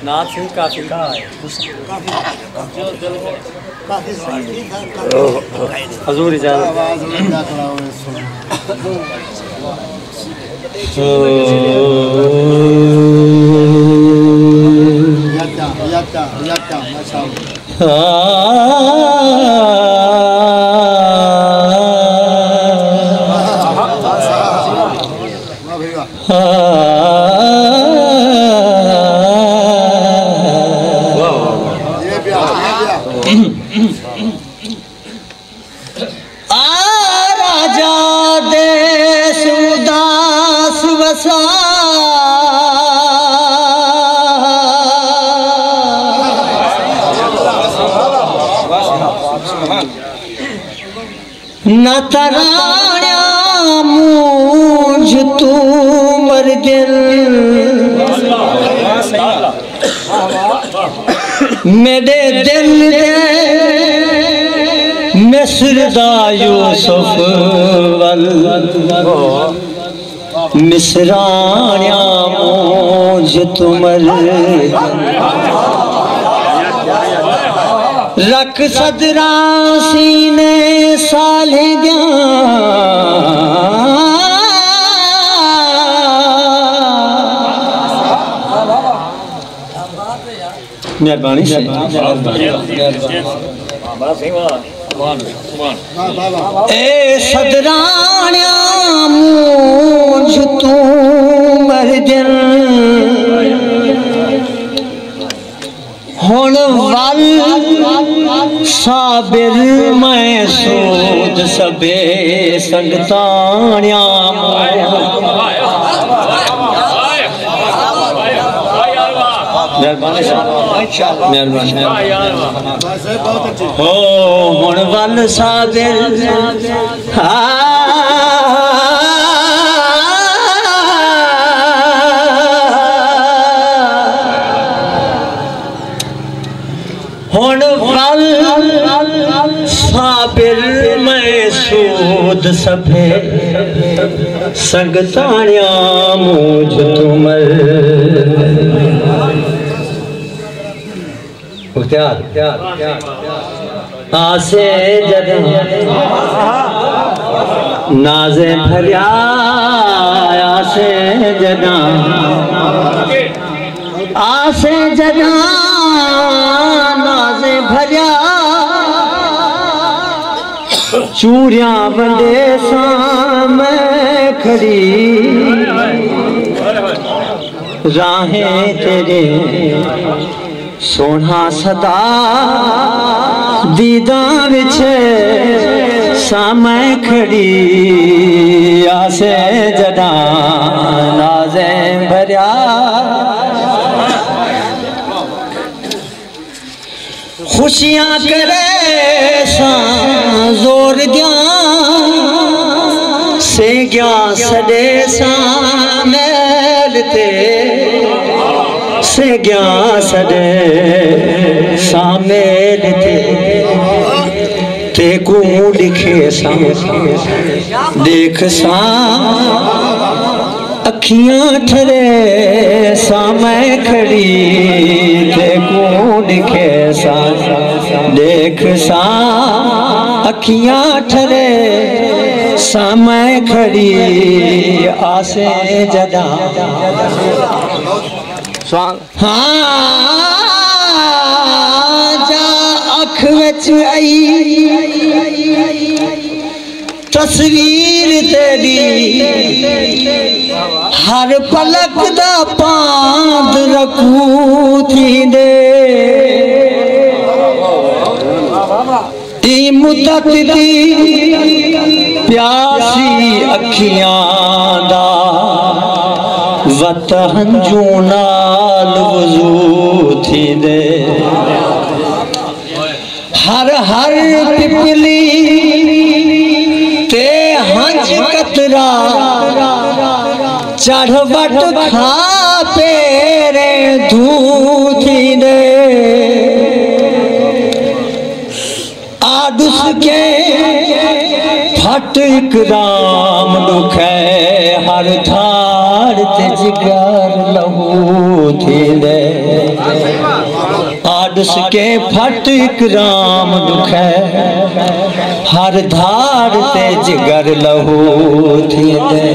नाथ सिंह काफी का है हजूर इजाजत राजा देश उदास वसा न तराण्या मूझ तू मर दिल मेरे दिल दे मिस्रदा यूसुफ वल मिसराण्या मूझ तुमर रख सदरा सीने साले मेहरबानी से ए सदराण्या मूझ तू मर दिल हुण वल साबिर मैं सूद सबे संगताण्या मेहरबानी हो हुण वल साबिर हुण वल साबिर मैं सूद सभे संगताण्या मूझ तुमर आसे जदा नाज़े भरिया आसे जदा नाज़े भरिया चूड़ियां बंदे सामने खड़ी राहें तेरे सोना सदा दीदार छे सामने खड़ी आसे जदा नाज़े भरिया खुशियां करे जोर दिया से गया सदे सामेलते से गया सदे सामेलते ते को लिखे सा देख सा अखियां ठरे सामने खड़ी ते को लिखे सा देख सा अखियां ठरे सामने खड़ी आसे जदा हाँ जा अख विच आई तस्वीर तेरी हर पलक दा पांद रखू थी दे ती मुद्दत दी प्यासी अखियां दा वत हंजू नाल वजू थी दे हर हर पिपली ते हंज कतरा चढ़ बट खा पेरे धूथी दे आडुस के फटक राम दुखे हर धार ते जिगर लहू थींदे आदस के फटक राम दुखे हर धार ते जिगर लहू थींदे